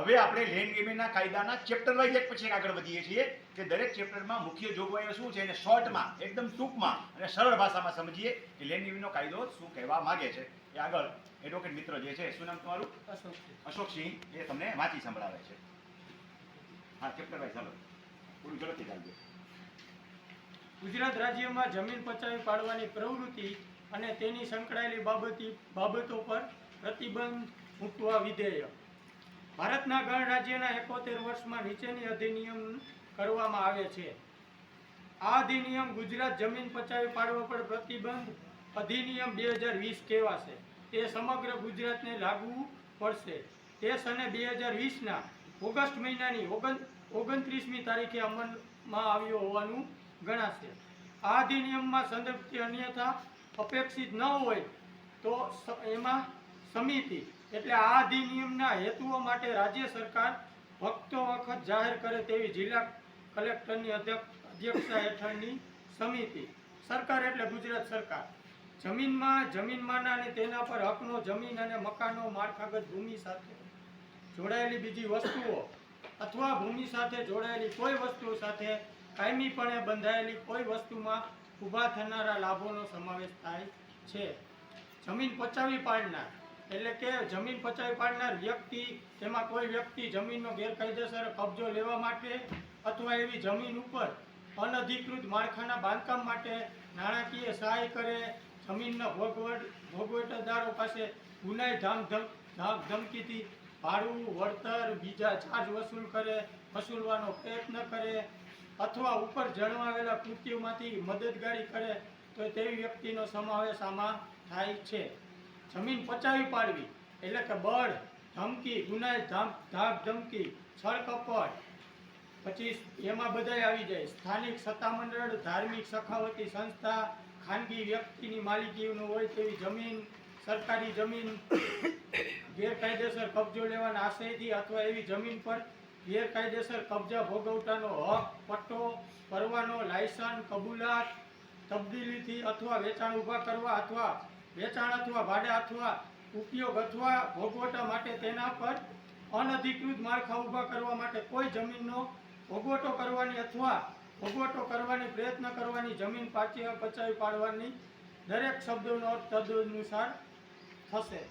હવે આપણે લેન્ડ એગ્રીમેન્ટના કાયદાના ચેપ્ટર વાઇઝ એક પછી આગળ વધીએ છીએ કે દરેક ચેપ્ટરમાં મુખ્ય જોગવાઈઓ શું છે અને શોર્ટમાં એકદમ ટૂંકમાં અને સરળ ભાષામાં સમજીએ કે લેન્ડ એગ્રીમેન્ટનો કાયદો શું કહેવા માંગે છે. એ આગળ એડવોકેટ મિત્ર જે છે, શું નામ તમારું? અશોકસિંહ. એ તમને વાંચી સંભળાવે છે. હા, ચેપ્ટર વાઇઝ ચાલો, પૂરું ઝડપથી ચાલજો. ગુજરાત રાજ્યમાં જમીન પચાવી પાડવાની પ્રવૃત્તિ અને તેની સંકળાયેલી બાબતો પર પ્રતિબંધ મૂકવા વિધેયક. ભારતના ગણરાજ્યના 71 વર્ષમાં નીચેની અધિનિયમ કરવામાં આવે છે. આ અધિનિયમ ગુજરાત જમીન પચાવી પાડવા પર પ્રતિબંધ અધિનિયમ 2020 કહેવાશે. તે સમગ્ર ગુજરાતને લાગુ પડશે. તે સને 2020ના ઓગસ્ટ મહિનાની 29મી તારીખે અમલમાં આવ્યો હોવાનું ગણાશે. આ અધિનિયમમાં સંદર્ભથી અન્યથા અપેક્ષિત ન હોય તો એમાં સમિતિ એટલે આ અધિનિયમના હેતુઓ માટે રાજ્ય સરકાર વખતો વખત જાહેર કરે તેવી જિલ્લા કલેક્ટરની અધ્યક્ષતા હેઠળની સમિતિ. સરકાર એટલે ગુજરાત સરકાર. જમીનમાંના અને તેના પર હકનો જમીન અને મકાનો માળખાગત ભૂમિ સાથે જોડાયેલી બીજી વસ્તુઓ અથવા ભૂમિ સાથે જોડાયેલી કોઈ વસ્તુઓ સાથે કાયમીપણે બંધાયેલી કોઈ વસ્તુમાં ઊભા થનારા લાભોનો સમાવેશ થાય છે. જમીન પચાવી પાડનાર એટલે કે જમીન પચાવી પાડનાર વ્યક્તિ, તેમાં કોઈ વ્યક્તિ જમીનનો ગેરકાયદેસર કબજો લેવા માટે અથવા એવી જમીન ઉપર અનધિકૃત માળખાના બાંધકામ માટે નાણાકીય સહાય કરે, જમીનના ભોગવટદારો પાસે ગુનાઈ ધમકીથી ભાડું, વળતર, બીજા ચાર્જ વસૂલવાનો પ્રયત્ન કરે અથવા ઉપર જણાવેલા કૃત્યોમાંથી મદદગારી કરે તો તેવી વ્યક્તિનો સમાવેશ આમાં થાય છે. જમીન પચાવી પાડવી એટલે કે બળ, ધમકી, ગુનાઈ ધમકી, છળકપટ, પછી એમાં બધાય આવી જાય. સ્થાનિક સત્તામંડળ, ધાર્મિક સખાવતી સંસ્થા, ખાનગી વ્યક્તિની માલિકીનું હોય તેવી જમીન, સરકારી જમીન ગેરકાયદેસર કબજો લેવાના આશયથી અથવા એવી જમીન પર ગેરકાયદેસર કબજા ભોગવટાનો હક, પટ્ટો, પરવાનો, લાયસન્સ, કબૂલાત, તબદીલીથી અથવા વેચાણ ઊભા કરવા અથવા વેચાણ અથવા ભાડા અથવા ઉપયોગ અથવા ભોગવટા માટે તેના પર અનધિકૃત માળખા ઊભા કરવા માટે કોઈ જમીનનો ભોગવટો કરવાની અથવા ભોગવટો કરવાની પ્રયત્ન કરવાની જમીન પચાવી પાડવાની દરેક શબ્દોનો અર્થ તદનુસાર થશે.